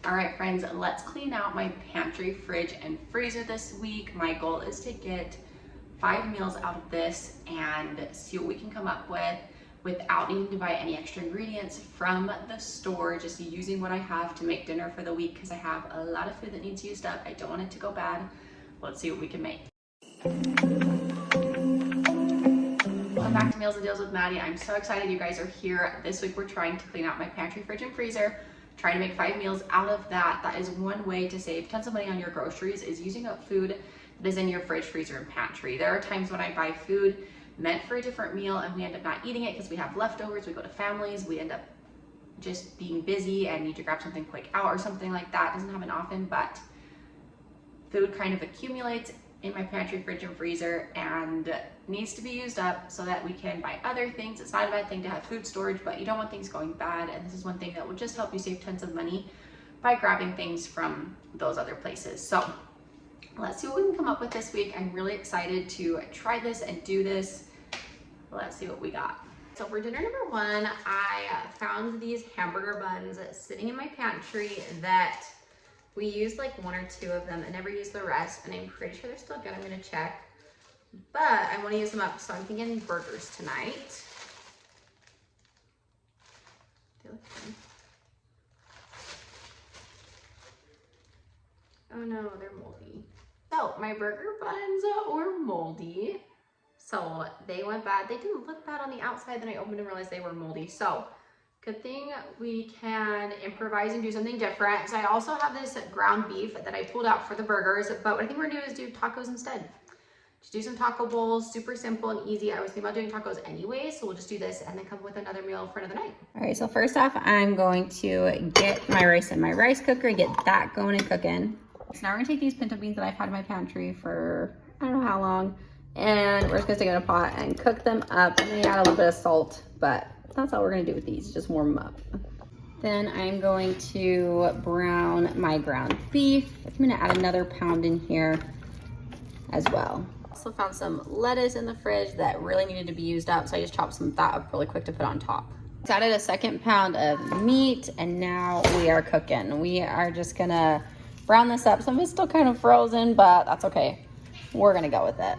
All right, friends, let's clean out my pantry, fridge, and freezer this week. My goal is to get 5 meals out of this and see what we can come up with without needing to buy any extra ingredients from the store, just using what I have to make dinner for the week because I have a lot of food that needs used up. I don't want it to go bad. Let's see what we can make. Welcome back to Meals and Deals with Maddie. I'm so excited you guys are here. This week we're trying to clean out my pantry, fridge, and freezer. Trying to make 5 meals out of that. That is one way to save tons of money on your groceries, is using up food that is in your fridge, freezer, and pantry. There are times when I buy food meant for a different meal and we end up not eating it because we have leftovers, we go to families, we end up just being busy and need to grab something quick out or something like that. Doesn't happen often, but food kind of accumulates in my pantry, fridge, and freezer and needs to be used up so that we can buy other things. It's not a bad thing to have food storage, but you don't want things going bad, and this is one thing that will just help you save tons of money by grabbing things from those other places. So let's see what we can come up with this week. I'm really excited to try this and do this. Let's see what we got. So for dinner number one, I found these hamburger buns sitting in my pantry that we used like 1 or 2 of them and never used the rest, and I'm pretty sure they're still good. I'm gonna check, but I wanna use them up, so I'm thinking burgers tonight. They look good. Oh no, they're moldy. So my burger buns were moldy, so they went bad. They didn't look bad on the outside, then I opened and realized they were moldy. So good thing we can improvise and do something different. So I also have this ground beef that I pulled out for the burgers, but what I think we're gonna do is do tacos instead. Just do some taco bowls, super simple and easy. I was thinking about doing tacos anyway, so we'll just do this and then come up with another meal for another night. All right, so first off, I'm going to get my rice in my rice cooker, get that going and cooking. So now we're gonna take these pinto beans that I've had in my pantry for I don't know how long, and we're just gonna stick them in a pot and cook them up. I'm gonna add a little bit of salt, but that's all we're gonna do with these, just warm them up. Then I'm going to brown my ground beef. I'm gonna add another pound in here as well. Also found some lettuce in the fridge that really needed to be used up, so I just chopped some of that up really quick to put on top. Just added a 2nd pound of meat, and now we are cooking. We are just gonna brown this up. Some of it's still kind of frozen, but that's okay. We're gonna go with it.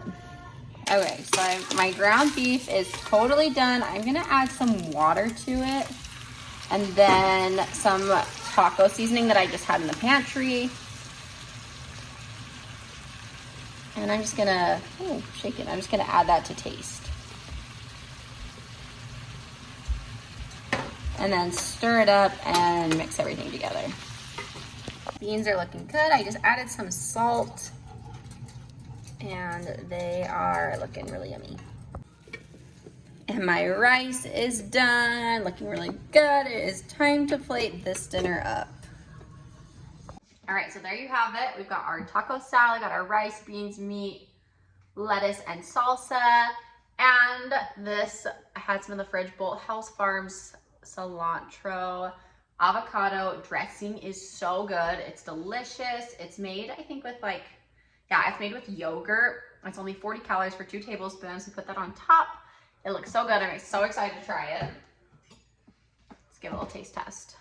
Okay, so my ground beef is totally done. I'm gonna add some water to it and then some taco seasoning that I just had in the pantry. And I'm just gonna, shake it. I'm just gonna add that to taste. And then stir it up and mix everything together. Beans are looking good. I just added some salt, and they are looking really yummy. And my rice is done, looking really good. It is time to plate this dinner up. All right, so there you have it. We've got our taco salad, got our rice, beans, meat, lettuce, and salsa. And this, I had some in the fridge, Bolt House Farms cilantro avocado dressing is so good. It's delicious. It's made, I think, with it's made with yogurt. It's only 40 calories for 2 tablespoons. We put that on top. It looks so good. I'm so excited to try it. Let's give it a little taste test.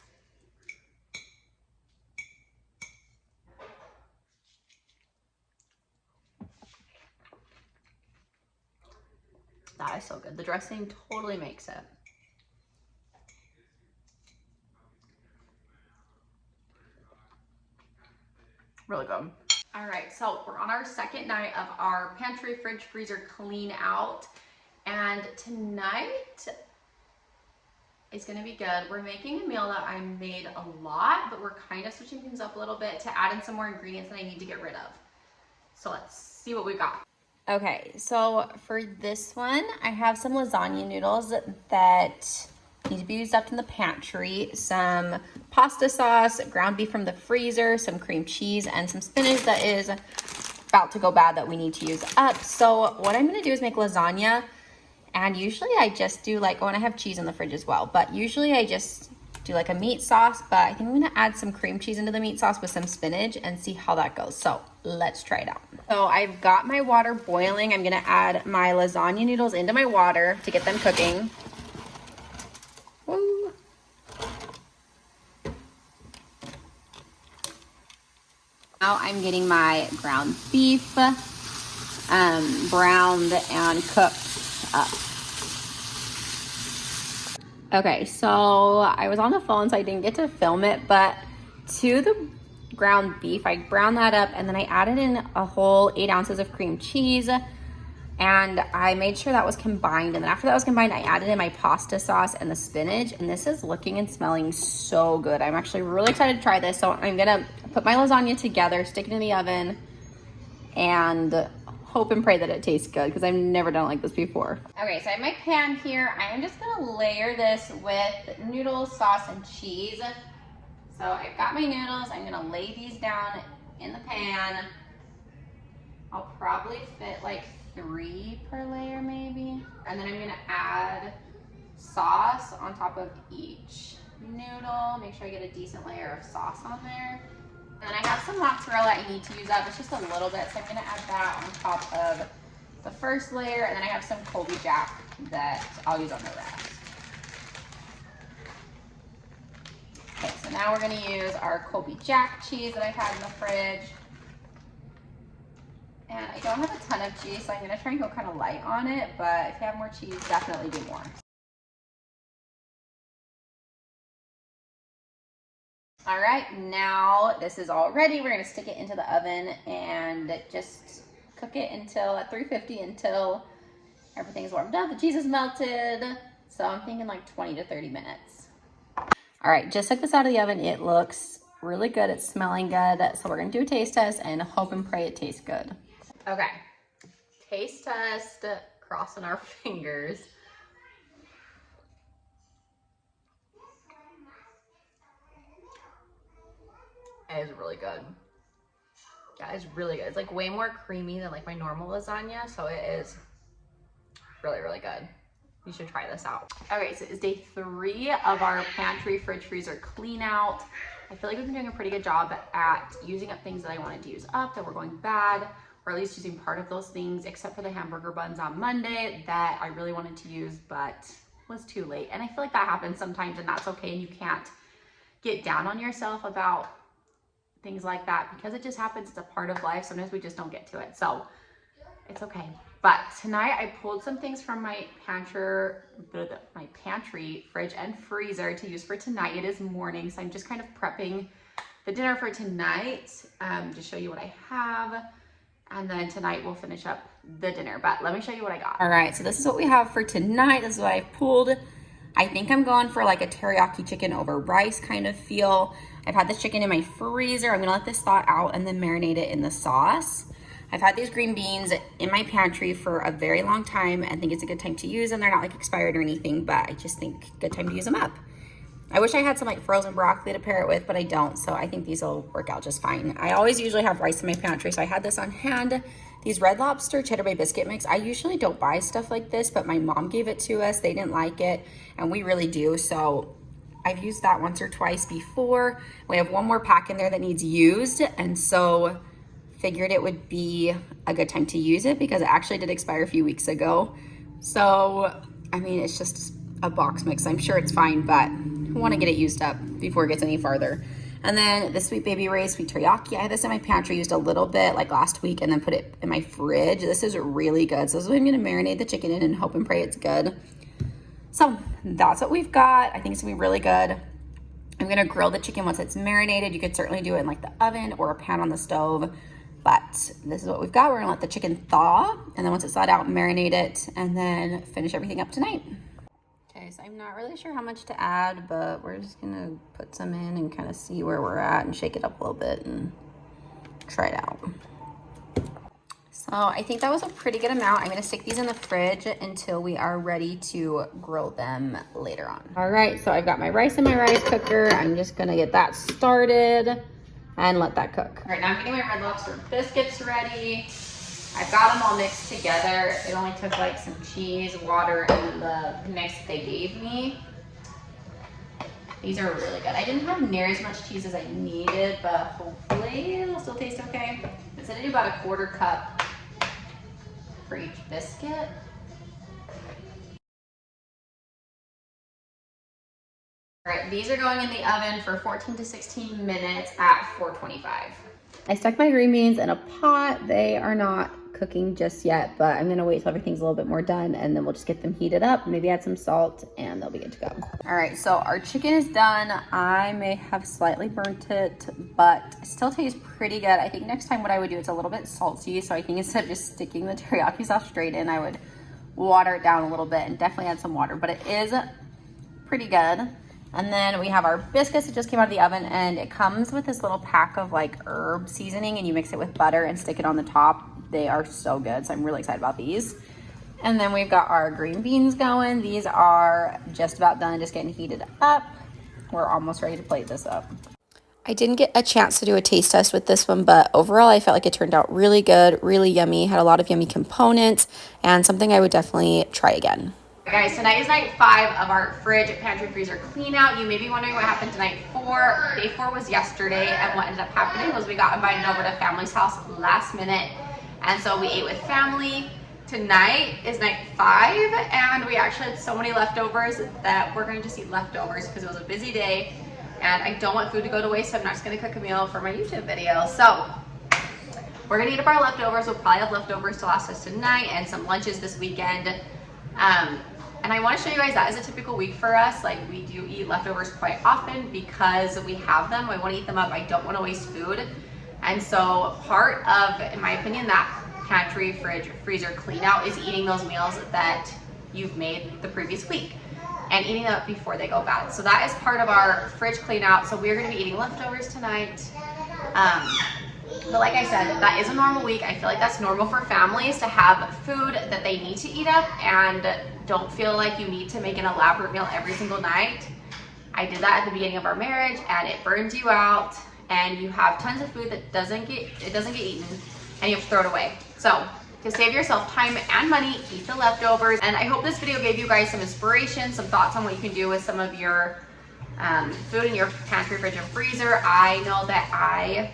That is so good. The dressing totally makes it. Really good. All right, so we're on our 2nd night of our pantry, fridge, freezer clean out. And tonight is gonna be good. We're making a meal that I made a lot, but we're kind of switching things up a little bit to add in some more ingredients that I need to get rid of. So let's see what we got. Okay, so for this one, I have some lasagna noodles that need to be used up in the pantry, some pasta sauce, ground beef from the freezer, some cream cheese, and some spinach that is about to go bad that we need to use up. So what I'm gonna do is make lasagna, and usually I just do and I have cheese in the fridge as well, but usually I just do like a meat sauce, but I think I'm gonna add some cream cheese into the meat sauce with some spinach and see how that goes. So let's try it out. So I've got my water boiling. I'm gonna add my lasagna noodles into my water to get them cooking. Woo. Now I'm getting my ground beef browned and cooked up. Okay, so I was on the phone, so I didn't get to film it, but to the ground beef, I browned that up and then I added in a whole 8 ounces of cream cheese and I made sure that was combined. And then after that was combined, I added in my pasta sauce and the spinach, and this is looking and smelling so good. I'm actually really excited to try this. So I'm gonna put my lasagna together, stick it in the oven, and hope and pray that it tastes good because I've never done it like this before. Okay, so I have my pan here. I am just gonna layer this with noodles, sauce, and cheese. So I've got my noodles. I'm gonna lay these down in the pan. I'll probably fit like 3 per layer maybe. And then I'm gonna add sauce on top of each noodle. Make sure I get a decent layer of sauce on there. And then I have some mozzarella I need to use up. It's just a little bit, so I'm gonna add that on top of the first layer. And then I have some Colby Jack that I'll use on the rest. Okay, so now we're gonna use our Colby Jack cheese that I've had in the fridge. And I don't have a ton of cheese, so I'm gonna try and go kind of light on it, but if you have more cheese, definitely do more. All right, now this is all ready. We're gonna stick it into the oven and just cook it until at 350 until everything's warmed up, the cheese is melted. So I'm thinking like 20 to 30 minutes. All right, just took this out of the oven. It looks really good. It's smelling good. So we're gonna do a taste test and hope and pray it tastes good. Okay, taste test, crossing our fingers. It is really good. Yeah, it's really good. It's like way more creamy than like my normal lasagna, so it is really, really good. You should try this out. Okay, so it's day 3 of our pantry fridge freezer clean out. I feel like we've been doing a pretty good job at using up things that I wanted to use up that were going bad, or at least using part of those things, except for the hamburger buns on Monday that I really wanted to use, but was too late. And I feel like that happens sometimes, and that's okay. And you can't get down on yourself about things like that because it just happens. It's a part of life. Sometimes we just don't get to it. So it's okay. But tonight I pulled some things from my pantry, fridge and freezer to use for tonight. It is morning, so I'm just kind of prepping the dinner for tonight to show you what I have. And then tonight we'll finish up the dinner, but let me show you what I got. All right, so this is what we have for tonight. This is what I've pulled. I think I'm going for like a teriyaki chicken over rice kind of feel. I've had this chicken in my freezer. I'm gonna let this thaw out and then marinate it in the sauce. I've had these green beans in my pantry for a very long time. I think it's a good time to use them. They're not like expired or anything, but I just think good time to use them up. I wish I had some like frozen broccoli to pair it with, but I don't. So I think these will work out just fine. I always usually have rice in my pantry. So I had this on hand. These Red Lobster Cheddar Bay Biscuit Mix. I usually don't buy stuff like this, but my mom gave it to us. They didn't like it, and we really do. So I've used that once or twice before. We have one more pack in there that needs used, and so figured it would be a good time to use it because it actually did expire a few weeks ago. So, I mean, it's just a box mix. I'm sure it's fine, but I want to get it used up before it gets any farther. And then the Sweet Baby Ray's Sweet Teriyaki. I had this in my pantry, used a little bit like last week, and then put it in my fridge. This is really good. So this is what I'm going to marinate the chicken in and hope and pray it's good. So that's what we've got. I think it's going to be really good. I'm going to grill the chicken once it's marinated. You could certainly do it in like the oven or a pan on the stove. But this is what we've got. We're gonna let the chicken thaw, and then once it's thawed out, marinate it, and then finish everything up tonight. Okay, so I'm not really sure how much to add, but we're just gonna put some in and kind of see where we're at and shake it up a little bit and try it out. So I think that was a pretty good amount. I'm gonna stick these in the fridge until we are ready to grill them later on. All right, so I've got my rice in my rice cooker. I'm just gonna get that started and let that cook. All right, now I'm getting my Red Lobster biscuits ready. I've got them all mixed together. It only took like some cheese, water, and the mix that they gave me. These are really good. I didn't have near as much cheese as I needed, but hopefully it'll still taste okay. I said I do about a 1/4 cup for each biscuit. All right, these are going in the oven for 14 to 16 minutes at 425. I stuck my green beans in a pot. They are not cooking just yet, but I'm gonna wait till everything's a little bit more done and then we'll just get them heated up, maybe add some salt, and they'll be good to go. All right, so our chicken is done. I may have slightly burnt it, but it still tastes pretty good. I think next time what I would do, it's a little bit salty, so I think instead of just sticking the teriyaki sauce straight in, I would water it down a little bit and definitely add some water, but it is pretty good. And then we have our biscuits that just came out of the oven, and it comes with this little pack of like herb seasoning, and you mix it with butter and stick it on the top. They are so good, so I'm really excited about these. And then we've got our green beans going. These are just about done, just getting heated up. We're almost ready to plate this up. I didn't get a chance to do a taste test with this one, but overall I felt like it turned out really good, really yummy, had a lot of yummy components, and something I would definitely try again. Guys, tonight is night 5 of our fridge, pantry, freezer clean out. You may be wondering what happened to night 4. Day 4 was yesterday, and what ended up happening was we got invited over to family's house last minute, and so we ate with family. Tonight is night 5, and we actually had so many leftovers that we're gonna just eat leftovers because it was a busy day, and I don't want food to go to waste, so I'm not just gonna cook a meal for my YouTube video. So we're gonna eat up our leftovers. We'll probably have leftovers to last us tonight and some lunches this weekend. And I want to show you guys that is a typical week for us. Like, we do eat leftovers quite often because we have them. I want to eat them up. I don't want to waste food. And so part of, in my opinion, that pantry, fridge, freezer clean out is eating those meals that you've made the previous week and eating them up before they go bad. So that is part of our fridge clean out. So we're going to be eating leftovers tonight. But like I said, that is a normal week. I feel like that's normal for families to have food that they need to eat up and don't feel like you need to make an elaborate meal every single night. I did that at the beginning of our marriage, and it burns you out, and you have tons of food that doesn't get eaten, and you have to throw it away. So to save yourself time and money, eat the leftovers. And I hope this video gave you guys some inspiration, some thoughts on what you can do with some of your food in your pantry, fridge, and freezer. I know that I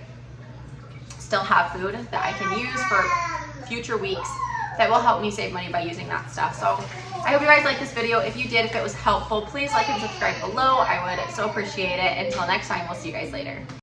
still have food that I can use for future weeks that will help me save money by using that stuff. So I hope you guys liked this video. If you did, if it was helpful, please like and subscribe below. I would so appreciate it. Until next time, we'll see you guys later.